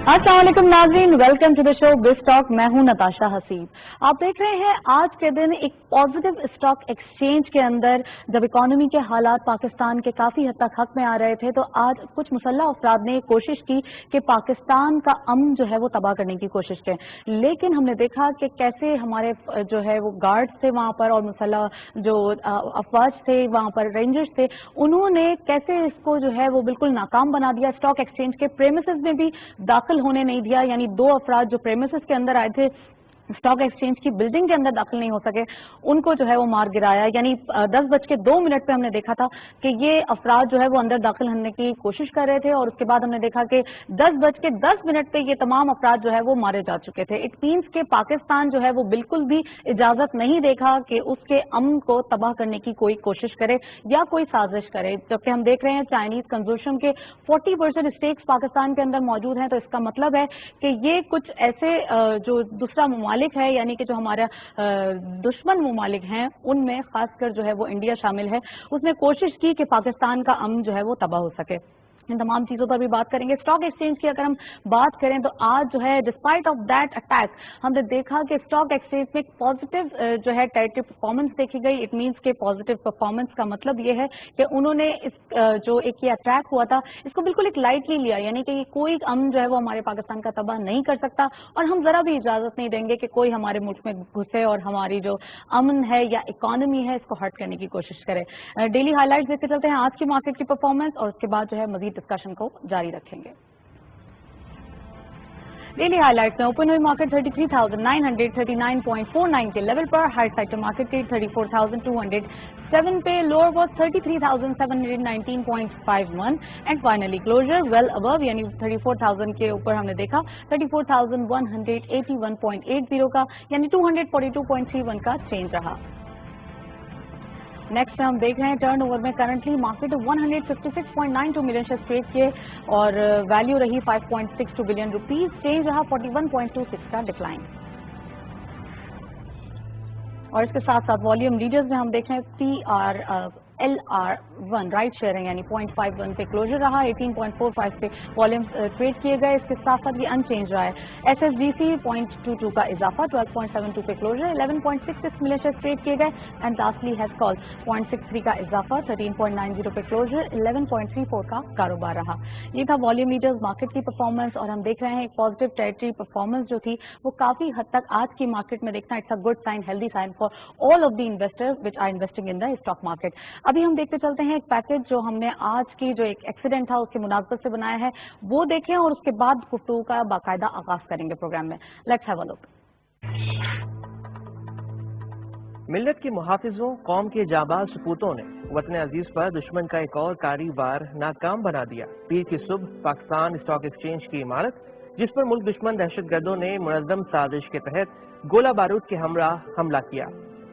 अस्सलाम वालेकुम नाज़रीन, welcome to the show Biz Talk. मैं हूं नताशा हसीब। आप देख रहे हैं आज के दिन एक पॉजिटिव स्टॉक एक्सचेंज के अंदर जब इकोनॉमी के हालात पाकिस्तान के काफी हद तक हक में आ रहे थे तो आज कुछ मुसल्लह अफराद ने कोशिश की कि पाकिस्तान का अमन जो है वो तबाह करने की कोशिश करें, लेकिन हमने देखा कि कैसे हमारे जो है वो गार्ड्स थे वहां पर और मुसल्लह जो अफवाज थे वहां पर, रेंजर्स थे, उन्होंने कैसे इसको जो है वो बिल्कुल नाकाम बना दिया। स्टॉक एक्सचेंज के प्रेमिसेस में भी दाखिल होने नहीं दिया, यानी दो अफराद जो प्रेमिसेस के अंदर आए थे, स्टॉक एक्सचेंज की बिल्डिंग के अंदर दाखिल नहीं हो सके, उनको जो है वो मार गिराया। यानी 10:02 पे हमने देखा था कि ये अफराद जो है वो अंदर दाखिल होने की कोशिश कर रहे थे और उसके बाद हमने देखा कि 10:10 पे ये तमाम अफराद जो है वो मारे जा चुके थे। इट मीन्स के पाकिस्तान जो है वो बिल्कुल भी इजाजत नहीं देगा कि उसके अमन को तबाह करने की कोई कोशिश करे या कोई साजिश करे। जबकि हम देख रहे हैं चाइनीज कंजोर्शियम के 40% स्टेक्स पाकिस्तान के अंदर मौजूद हैं, तो इसका मतलब है कि ये कुछ ऐसे जो दूसरा ममालिक है, यानी कि जो हमारा दुश्मन ममालिक हैं, उनमें खासकर जो है वो इंडिया शामिल है, उसने कोशिश की कि पाकिस्तान का अमन जो है वो तबाह हो सके। इन तमाम चीजों पर भी बात करेंगे। स्टॉक एक्सचेंज की अगर हम बात करें तो आज जो है डिस्पाइट ऑफ दैट अटैक हमने देखा कि स्टॉक एक्सचेंज में एक पॉजिटिव जो है टेरिटरी परफॉर्मेंस देखी गई। इट मींस के पॉजिटिव परफॉर्मेंस का मतलब ये है कि उन्होंने इस जो एक ये अटैक हुआ था इसको बिल्कुल एक लाइटली लिया, यानी कि कोई अमन जो है वो हमारे पाकिस्तान का तबाह नहीं कर सकता और हम जरा भी इजाजत नहीं देंगे कि कोई हमारे मुल्क में घुसे और हमारी जो अमन है या इकोनॉमी है इसको हर्ट करने की कोशिश करे। डेली हाईलाइट्स देखते चलते हैं आज की मार्केट की परफॉर्मेंस और उसके बाद जो है मजीद डिस्कशन को जारी रखेंगे। डेली हाइलाइट्स में ओपन हुई मार्केट 33,939.49 के लेवल पर, हाई साइड मार्केट के 34,207 पे, lower was 33,719.51 and finally closure well above, यानी 34,000 के ऊपर हमने देखा 34,181.80 का, यानी 242.31 का चेंज रहा। नेक्स्ट हम देख रहे हैं टर्न ओवर में currently market 156.92 million share trade किए और वैल्यू रही 5.62 बिलियन रुपीज, चेंज रहा 41.26 का डिक्लाइन। और इसके साथ साथ वॉल्यूम लीडर्स में हम देख रहे हैं LR1 राइट शेयरिंग यानी 0.51 पे क्लोजर रहा, 18.45 पे वॉल्यूम ट्रेड किए गए। इसके साथ साथ ये अनचेंज रहा है। SSDC 0.22 का इजाफा, 12.72 पे क्लोजर, 11.66 मिलियन शेयर ट्रेड किए गए एंड लास्टली हैस्कॉल 0.63 का इजाफा, 13.90 पे क्लोजर, 11.34 का कारोबार रहा। ये था वॉल्यूम लीडर्स मार्केट की परफॉर्मेंस और हम देख रहे हैं एक पॉजिटिव टेरिटरी परफॉर्मेंस जो थी वो काफी हद तक आज की मार्केट में देखना it's a good sign, healthy sign for all of the investors which are investing in the stock market. अभी हम देखते चलते हैं एक पैकेज जो हमने आज की जो एक एक्सीडेंट था उसकी मुनासबत से बनाया है, वो देखें और उसके बाद गुफ्तगू का बाकायदा आगाज करेंगे प्रोग्राम में। Let's have a look. मिल्लत के मुहाफिजों, कौम के जाबाज सपूतों ने वतन अजीज पर दुश्मन का एक और कारी वार नाकाम बना दिया। पीर की सुबह पाकिस्तान स्टॉक एक्सचेंज की इमारत, जिस पर मुल्क दुश्मन दहशतगर्दों ने मुनज़्ज़म साजिश के तहत गोला बारूद के हमरा हमला किया,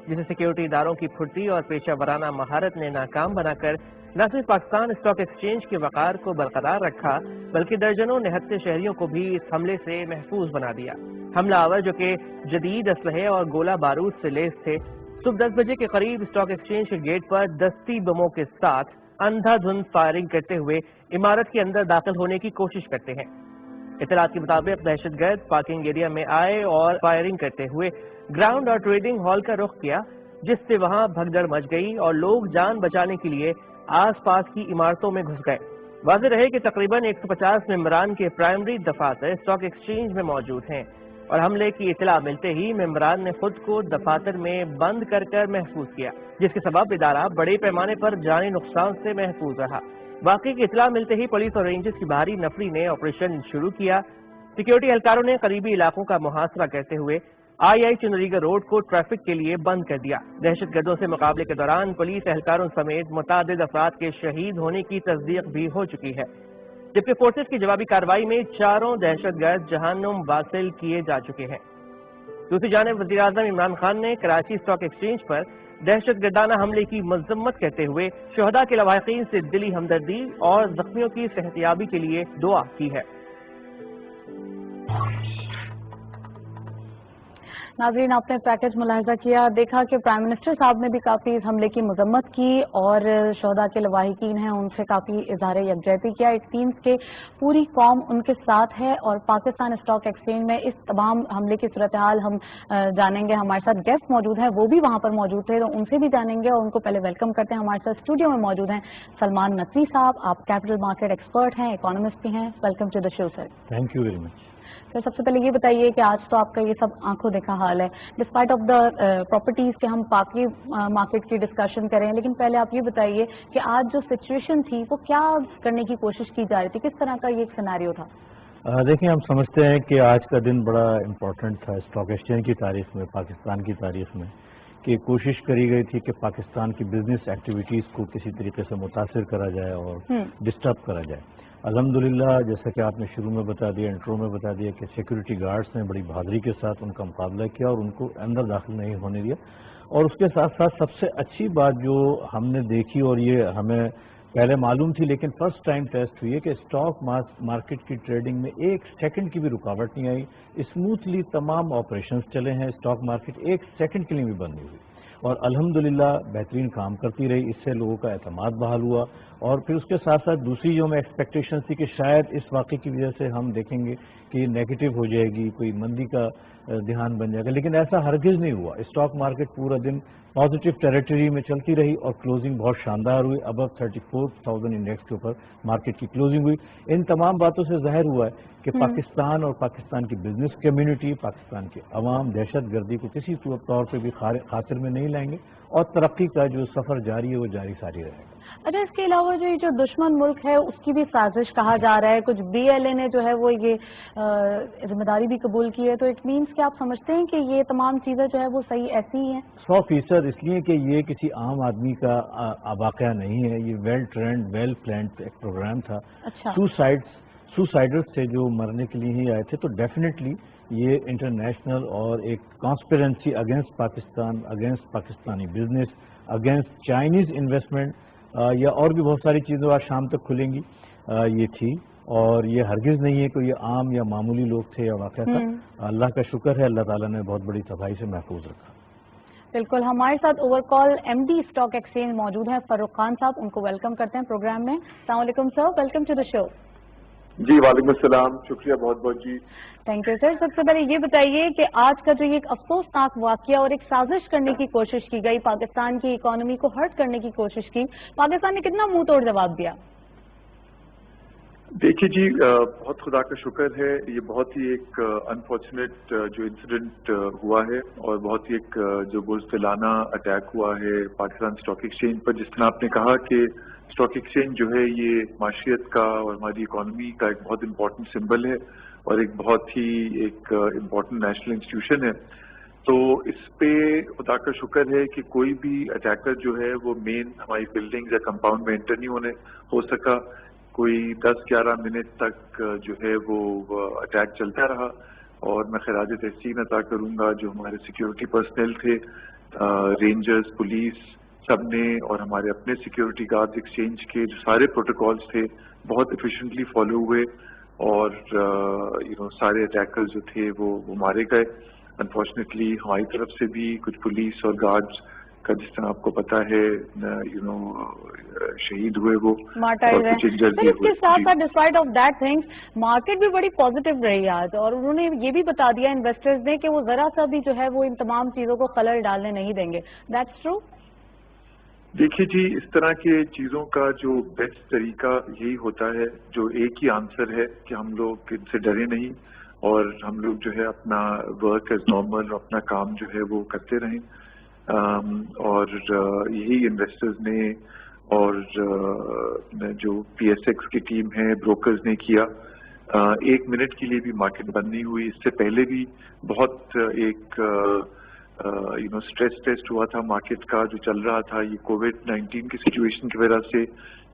जिसे सिक्योरिटी इदारों की फुर्ती और पेशा वराना महारत ने नाकाम बनाकर न सिर्फ पाकिस्तान स्टॉक एक्सचेंज के वक़ार को बरकरार रखा बल्कि दर्जनों निहत्थे शहरियों को भी इस हमले से महफूज बना दिया। हमलावर जो कि जदीद असलहे और गोला बारूद से लैस थे, सुबह 10 बजे के करीब स्टॉक एक्सचेंज के गेट पर दस्ती बमों के साथ अंधाधुंध फायरिंग करते हुए इमारत के अंदर दाखिल होने की कोशिश करते हैं। इतलात के मुताबिक दहशतगर्द पार्किंग एरिया में आए और फायरिंग करते हुए ग्राउंड और ट्रेडिंग हॉल का रुख किया, जिससे वहां भगदड़ मच गई और लोग जान बचाने के लिए आसपास की इमारतों में घुस गए। वाज़ेह रहे कि तकरीबन 150 मेंबरान के प्राइमरी दफातर स्टॉक एक्सचेंज में मौजूद हैं और हमले की इतला मिलते ही मेंबरान ने खुद को दफातर में बंद कर महफूज किया, जिसके सबब इदारा बड़े पैमाने पर जानी नुकसान से महफूज रहा। वाकई की इतला मिलते ही पुलिस और रेंजर्स की भारी नफरी ने ऑपरेशन शुरू किया। सिक्योरिटी एहलकारों ने करीबी इलाकों का मुहासरा करते हुए आई चुनरीगर रोड को ट्रैफिक के लिए बंद कर दिया। दहशतगर्दों से मुकाबले के दौरान पुलिस एहलकारों समेत मुतादिद अफराद के शहीद होने की तस्दीक भी हो चुकी है, जबकि फोर्सेस की जवाबी कार्रवाई में 4 दहशतगर्द जहन्नुम वासिल किए जा चुके हैं। दूसरी जानिब वज़ीर-ए-आज़म इमरान खान ने कराची स्टॉक एक्सचेंज पर दहशतगर्दाना हमले की मजम्मत करते हुए शहदा के लवाहिकीन से दिली हमदर्दी और जख्मियों की सेहतियाबी के लिए दुआ की है। नाज़रीन, आपने पैकेज मुलाहिजा किया, देखा कि प्राइम मिनिस्टर साहब ने भी काफ़ी इस हमले की मजम्मत की और शहदा के लवाहिकीन हैं उनसे काफ़ी इजहार यकजहती किया। इट मीन्स के पूरी कौम उनके साथ है और पाकिस्तान स्टॉक एक्सचेंज में इस तमाम हमले की सूरत हाल हम जानेंगे। हमारे साथ गेस्ट मौजूद हैं, वो भी वहाँ पर मौजूद थे, तो उनसे भी जानेंगे और उनको पहले वेलकम करते हैं। हमारे साथ स्टूडियो में मौजूद हैं सलमान नकवी साहब, आप कैपिटल मार्केट एक्सपर्ट हैं, इकोनॉमिस्ट भी हैं। Welcome to the show sir. Thank you very much. तो सबसे पहले ये बताइए कि आज तो आपका ये सब आंखों देखा हाल है, डिस्पाइट ऑफ द प्रॉपर्टीज के हम बाकी मार्केट की डिस्कशन करें, लेकिन पहले आप ये बताइए कि आज जो सिचुएशन थी वो क्या करने की कोशिश की जा रही थी, किस तरह का ये एक सिनेरियो था? देखिए, हम समझते हैं कि आज का दिन बड़ा इम्पोर्टेंट था स्टॉक एक्सचेंज की तारीख में, पाकिस्तान की तारीख में, कि कोशिश करी गई थी कि पाकिस्तान की बिजनेस एक्टिविटीज़ को किसी तरीके से मुतासिर करा जाए और डिस्टर्ब करा जाए। अल्हम्दुलिल्लाह, जैसा कि आपने शुरू में बता दिया, इंट्रो में बता दिया, कि सिक्योरिटी गार्ड्स ने बड़ी बहादुरी के साथ उनका मुकाबला किया और उनको अंदर दाखिल नहीं होने दिया। और उसके साथ साथ सबसे अच्छी बात जो हमने देखी, और ये हमें पहले मालूम थी लेकिन फर्स्ट टाइम टेस्ट हुई है, कि स्टॉक मार्केट की ट्रेडिंग में एक सेकंड की भी रुकावट नहीं आई, स्मूथली तमाम ऑपरेशंस चले हैं। स्टॉक मार्केट एक सेकंड के लिए भी बंद नहीं हुई और अल्हम्दुलिल्लाह बेहतरीन काम करती रही। इससे लोगों का एतमाद बहाल हुआ। और फिर उसके साथ साथ दूसरी जो हमें एक्सपेक्टेशन थी कि शायद इस वाक़े की वजह से हम देखेंगे कि नेगेटिव हो जाएगी, कोई मंदी का ध्यान बन जाएगा, लेकिन ऐसा हरगिज़ नहीं हुआ। स्टॉक मार्केट पूरा दिन पॉजिटिव टेरिटरी में चलती रही और क्लोजिंग बहुत शानदार हुई। अबव 34,000 इंडेक्स के ऊपर मार्केट की क्लोजिंग हुई। इन तमाम बातों से जाहिर हुआ है कि पाकिस्तान और पाकिस्तान की बिजनेस कम्युनिटी, पाकिस्तान के अवाम दहशत गर्दी को किसी तौर पर भी खातिर में नहीं लाएंगे और तरक्की का जो सफ़र जारी है वो जारी सारी रहेगा। अच्छा, इसके अलावा जो ये जो दुश्मन मुल्क है उसकी भी साजिश कहा जा रहा है, कुछ BLA ने जो है वो ये जिम्मेदारी भी कबूल की है, तो इट मीन्स कि आप समझते हैं कि ये तमाम चीज़ें जो है वो सही ऐसी ही हैं? 100% इसलिए कि ये किसी आम आदमी का वाक़या नहीं है, ये वेल ट्रेंड वेल प्लान्ड एक प्रोग्राम था। अच्छा। सुसाइडर्स से जो मरने के लिए ही आए थे, तो डेफिनेटली ये इंटरनेशनल और एक conspiracy against Pakistan, against Pakistani business, against Chinese investment या और भी बहुत सारी चीज़ें आज शाम तक खुलेंगी, ये थी। और ये हरगिज़ नहीं है कि ये आम या मामूली लोग थे या वाक़या था। अल्लाह का शुक्र है, अल्लाह ताला ने बहुत बड़ी तबाही से महफूज रखा। बिल्कुल। हमारे साथ ओवरकॉल MD स्टॉक एक्सचेंज मौजूद हैं फर्रुख खान साहब, उनको वेलकम करते हैं प्रोग्राम में। अस्सलाम वालेकुम sir, welcome to the show. जी वालेकुम अस्सलाम, शुक्रिया बहुत बहुत जी। Thank you sir. सबसे पहले ये बताइए कि आज का जो ये एक अफसोसनाक वाकया और एक साजिश करने की कोशिश की गई, पाकिस्तान की इकोनॉमी को हर्ट करने की कोशिश की, पाकिस्तान ने कितना मुंह तोड़ जवाब दिया? देखिए जी, बहुत खुदा का शुक्र है, ये बहुत ही एक अनफॉर्चुनेट जो इंसिडेंट हुआ है और बहुत ही एक जो बुज़दिलाना अटैक हुआ है पाकिस्तान स्टॉक एक्सचेंज पर। जिस तरह आपने कहा कि स्टॉक एक्सचेंज जो है ये माशियत का और हमारी इकोनॉमी का एक बहुत इंपॉर्टेंट सिंबल है और एक बहुत ही एक इम्पॉर्टेंट नेशनल इंस्टीट्यूशन है। तो इस पे खुदा का शुक्र है कि कोई भी अटैकर जो है वो मेन हमारी बिल्डिंग या कंपाउंड में एंटर नहीं होने हो सका। कोई 10-11 मिनट तक जो है वो अटैक चलता रहा और मैं खिराज तहसीन अता करूंगा जो हमारे सिक्योरिटी पर्सनल थे, रेंजर्स, पुलिस, सबने और हमारे अपने सिक्योरिटी गार्ड्स एक्सचेंज के जो सारे प्रोटोकॉल्स थे बहुत एफिशिएंटली फॉलो हुए और सारे अटैकर्स जो थे वो मारे गए। अनफॉर्चुनेटली हमारी तरफ से भी कुछ पुलिस और गार्ड्स का, जिस तरह आपको पता है, शहीद हुए वो और कुछ इंजर्ड भी हुए। इसके साथ साथ despite of that things market भी बड़ी पॉजिटिव रही आज और उन्होंने ये भी बता दिया इन्वेस्टर्स ने कि वो जरा सा भी जो है वो इन तमाम चीजों को खलल डालने नहीं देंगे। That's true? देखिए जी, इस तरह के चीजों का जो बेस्ट तरीका यही होता है, जो एक ही आंसर है कि हम लोग इनसे डरे नहीं और हम लोग जो है अपना वर्क एज नॉर्मल, अपना काम जो है वो करते रहें। और यही इन्वेस्टर्स ने और जो PSX की टीम है, ब्रोकर्स ने किया। एक मिनट के लिए भी मार्केट बंद नहीं हुई। इससे पहले भी बहुत एक स्ट्रेस टेस्ट हुआ था मार्केट का जो चल रहा था। ये कोविड-19 की सिचुएशन की वजह से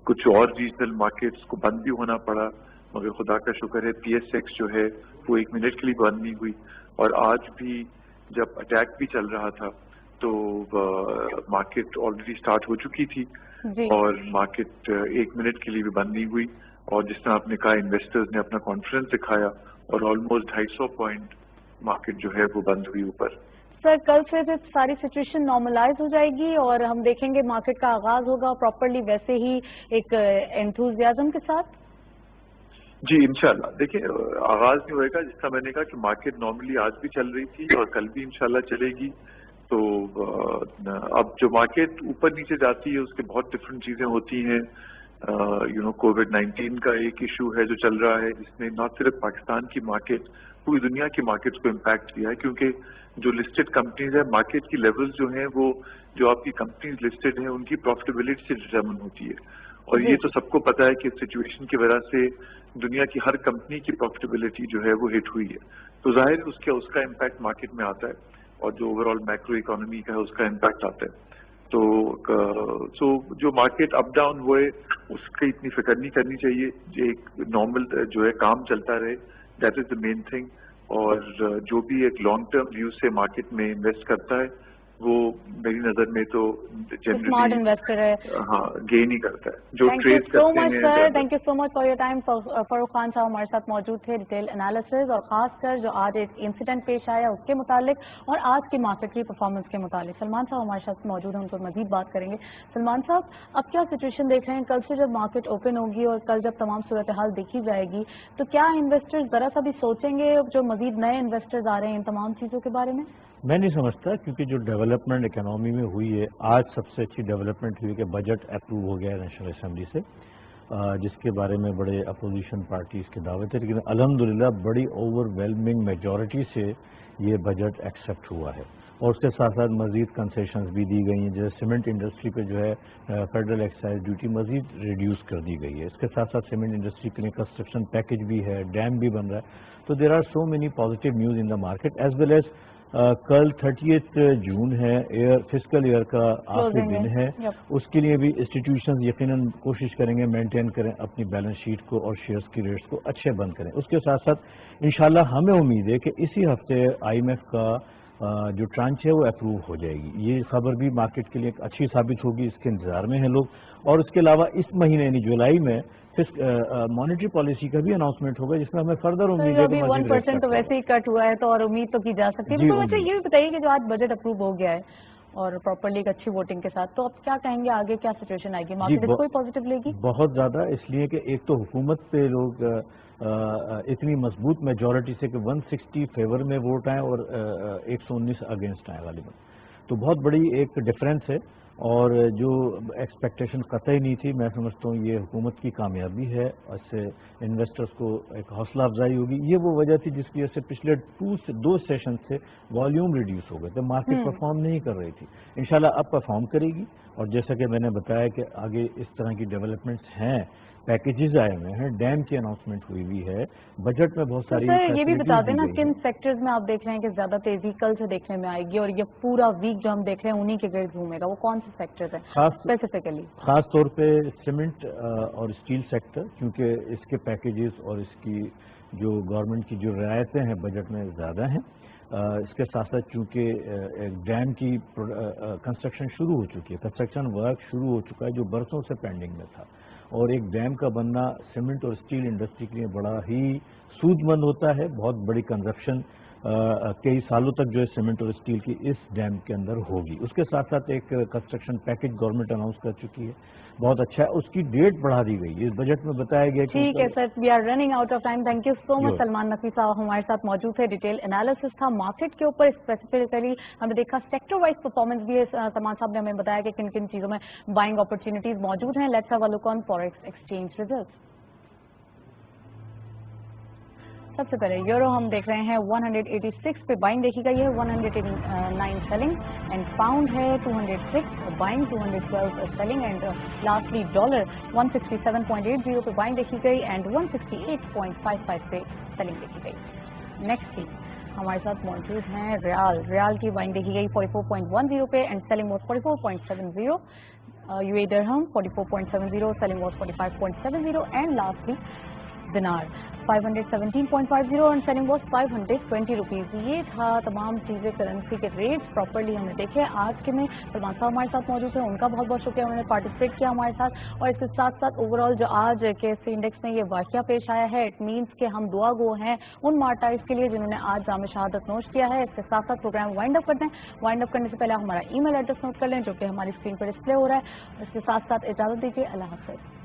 कुछ और रीजनल मार्केट्स को बंद भी होना पड़ा, मगर खुदा का शुक्र है PSX जो है वो एक मिनट के लिए बंद नहीं हुई। और आज भी जब अटैक भी चल रहा था तो मार्केट ऑलरेडी स्टार्ट हो चुकी थी और मार्केट एक मिनट के लिए भी बंद नहीं हुई। और जिस तरह आपने कहा, इन्वेस्टर्स ने अपना कॉन्फिडेंस दिखाया और ऑलमोस्ट 250 पॉइंट मार्केट जो है वो बंद हुई ऊपर। سر کل سے پھر ساری سچویشن نارملائز ہو جائے گی اور ہم دیکھیں گے مارکیٹ کا آغاز ہوگا پراپرلی ویسے ہی ایک انتھوزیازم کے ساتھ؟ جی انشاءاللہ. دیکھیں آغاز نہیں ہوئے گا، جس طرح میں نے کہا کہ مارکیٹ نارملی آج بھی چل رہی تھی اور کل بھی انشاءاللہ چلے گی. تو اب جو مارکیٹ اوپر نیچے جاتی ہے اس کے بہت ڈفرینٹ چیزیں ہوتی ہیں. کووڈ-19 کا ایک ایشو ہے جو چل رہا ہے، جس نے نہ صرف پاکستان کی مارکیٹ پوری دنیا کی مارکیٹس کو امپیکٹ کیا ہے، کیونکہ جو لسٹڈ کمپنیز ہیں مارکیٹ کی لیولز جو ہیں وہ جو آپ کی کمپنیز لسٹڈ ہیں ان کی پروفیٹیبلٹی سے ڈٹرمن ہوتی ہے. اور یہ تو سب کو پتا ہے کہ اس سچویشن کی وجہ سے دنیا کی ہر کمپنی کی پروفیٹیبلٹی جو ہے وہ ہٹ ہوئی ہے. تو ظاہر اس کا امپیکٹ مارکیٹ میں آتا ہے اور جو اوور آل میکرو اکانومی کا ہے اس کا امپیکٹ آتا ہے. تو جو مارکیٹ اپ ڈاؤن ہوئے اس کی اتنی فکر نہیں کرنی چاہیے. ایک نارمل جو ہے کام چلتا رہے، that is the main thing. اور جو بھی ایک لانگ ٹرم ویو سے مارکیٹ میں انویسٹ کرتا ہے وہ میری نظر میں تو اسمارٹ انویسٹر ہے. ہاں گین ہی کرتا ہے. جو تھینک یو ٹریڈ سو کرتے مچ ہیں. Sir, thank you so much for your time. Farooq Khan sahab ہمارے ساتھ موجود تھے ڈیٹیل انالیسز اور خاص کر جو آج ایک انسیڈنٹ پیش آیا اس کے متعلق اور آج کی مارکیٹ کی پرفارمنس کے متعلق. سلمان صاحب ہمارے ساتھ موجود ہیں، ان پر مزید بات کریں گے. سلمان صاحب اب کیا سچویشن دیکھ رہے ہیں؟ کل سے جب مارکیٹ اوپن ہوگی اور کل جب تمام صورتحال دیکھی جائے گی تو کیا انویسٹرز ذرا سا بھی سوچیں گے جو مزید نئے انویسٹرز آ رہے ہیں ان تمام چیزوں کے بارے میں؟ میں نہیں سمجھتا، کیونکہ جو ڈیولپمنٹ اکنامی میں ہوئی ہے آج سب سے اچھی ڈیولپمنٹ ہوئی کہ بجٹ اپروو ہو گیا ہے نیشنل اسمبلی سے، جس کے بارے میں بڑے اپوزیشن پارٹیز کی دعوت ہے، لیکن الحمدللہ بڑی اوور ویلمنگ میجورٹی سے یہ بجٹ ایکسیپٹ ہوا ہے. اور اس کے ساتھ ساتھ مزید کنسیشنز بھی دی گئی ہیں، جیسے سیمنٹ انڈسٹری پہ جو ہے فیڈرل ایکسائز ڈیوٹی مزید ریڈیوس کر دی گئی ہے. اس کے ساتھ ساتھ سیمنٹ انڈسٹری کے لیے کنسٹرکشن پیکج بھی ہے، ڈیم بھی بن رہا ہے. تو there are so many positive news in the market as well as کل 30 جون ہے، فسکل ایئر کا آخری دن ہے. اس کے لیے بھی انسٹیٹیوشنز یقیناً کوشش کریں گے مینٹین کریں اپنی بیلنس شیٹ کو اور شیئرز کی ریٹس کو اچھے بند کریں. اس کے ساتھ ساتھ انشاءاللہ ہمیں امید ہے کہ اسی ہفتے آئی ایم ایف کا جو ٹرانچ ہے وہ اپروو ہو جائے گی. یہ خبر بھی مارکیٹ کے لیے اچھی ثابت ہوگی، اس کے انتظار میں ہیں لوگ. اور اس کے علاوہ اس مہینے یعنی جولائی میں مانیٹری پالیسی کا بھی اناؤنسمنٹ ہوگا، جس میں ہمیں فردر امید ہے کہ 1% تو ویسے ہی کٹ ہوا ہے تو اور امید تو کی جا سکتی ہے. تو مجھے یہ بھی بتائیے کہ جو آج بجٹ اپروو ہو گیا ہے اور پراپرلی ایک اچھی ووٹنگ کے ساتھ، تو اب کیا کہیں گے آگے کیا سچویشن آئے گی؟ مارکیٹ اس کو ہی پازیٹیو لے گی؟ بہت زیادہ، اس لیے کہ ایک تو حکومت پہ لوگ اتنی مضبوط میجورٹی سے کہ 160 فیور میں ووٹ آئیں اور 119 اگینسٹ آئیں غالباً، تو بہت بڑی ایک ڈفرینس ہے. اور جو ایکسپیکٹیشن قطعی نہیں تھی، میں سمجھتا ہوں یہ حکومت کی کامیابی ہے، اس سے انویسٹرز کو ایک حوصلہ افزائی ہوگی. یہ وہ وجہ تھی جس کی وجہ سے پچھلے 2 سیشن سے والیوم ریڈیوس ہو گئے تھے، مارکیٹ پرفارم نہیں کر رہی تھی. انشاءاللہ اب پرفارم کرے گی. اور جیسا کہ میں نے بتایا کہ آگے اس طرح کی ڈیولپمنٹس ہیں، پیکیجز آئے ہوئے ہیں، ڈیم کی اناؤنسمنٹ ہوئی ہوئی ہے، بجٹ میں بہت ساری سر یہ بھی بتا دیں نا کن سیکٹرز میں آپ دیکھ رہے ہیں کہ زیادہ تیزی کل سے دیکھنے میں آئے گی اور یہ پورا ویک جو ہم دیکھ رہے ہیں انہی کے گرد گھومے گا، وہ کون سے سیکٹرز ہیں اسپیسیفکلی؟ خاص طور پہ سیمنٹ اور اسٹیل سیکٹر، کیونکہ اس کے پیکیجز اور اس کی جو گورنمنٹ کی جو رعایتیں ہیں بجٹ میں زیادہ ہیں. اس کے ساتھ ساتھ چونکہ ڈیم کی کنسٹرکشن شروع ہو چکی ہے، کنسٹرکشن ورک شروع ہو چکا ہے جو برسوں سے پینڈنگ میں تھا. اور ایک ڈیم کا بننا سیمنٹ اور اسٹیل انڈسٹری کے لیے بڑا ہی سود مند ہوتا ہے. بہت بڑی کنزپشن کئی سالوں تک جو ہے سیمنٹ اور اسٹیل کی اس ڈیم کے اندر ہوگی. اس کے ساتھ ساتھ ایک کنسٹرکشن پیکج گورنمنٹ اناؤنس کر چکی ہے، بہت اچھا ہے. اس کی ڈیٹ بڑھا دی گئی ہے، اس بجٹ میں بتایا گیا. ٹھیک ہے sir, we are running out of time. Thank you so much. Salman Naqvi sahab ہمارے ساتھ موجود تھے، ڈیٹیل انالیسس تھا مارکیٹ کے اوپر. اسپیسیفکلی ہم نے دیکھا سیکٹر وائز پرفارمنس بھی ہے. سلمان صاحب نے ہمیں بتایا کہ کن کن چیزوں میں بائنگ اپرچونیٹیز موجود ہیں. Let's have a look on forex exchange results. سب سے پہلے یورو ہم دیکھ رہے ہیں 186 پہ بائنگ دیکھی گئی ہے، 189 سیلنگ، اینڈ پاؤنڈ ہے 206 buying, 212 selling, and lastly dollar 167.80 پہ بائنگ دیکھی گئی اینڈ 168.55 پہ سیلنگ دیکھی گئی. نیکسٹ ہمارے ساتھ موجود ہیں ریال کی بائنگ دیکھی گئی 44.10 پہ اینڈ سیلنگ واز 44.70. UAE درہم 44.70، selling was 45.70، and lastly dinar. 517.50 and selling was 520 rupees. یہ تھا تمام چیزیں کرنسی کے ریٹس پراپرلی ہم نے دیکھے آج کے میں. سلمان صاحب ہمارے ساتھ موجود ہیں, ان کا بہت بہت شکریہ, انہوں نے پارٹیسپیٹ کیا ہمارے ساتھ. اور اس کے ساتھ ساتھ اوور آل جو آج کے انڈیکس میں یہ واقعہ پیش آیا ہے, اٹ مینس کہ ہم دعا گو ہیں ان مارٹائرز کے لیے جنہوں نے آج جام شہادت نوش کیا ہے. اس کے ساتھ ساتھ پروگرام وائنڈ اپ کرتے ہیں. وائنڈ اپ کرنے سے پہلے ہمارا ای میل ایڈریس نوٹ کر لیں جو کہ ہماری اسکرین پر ڈسپلے ہو رہا ہے. اس کے ساتھ ساتھ اجازت دیجیے, اللہ حافظ.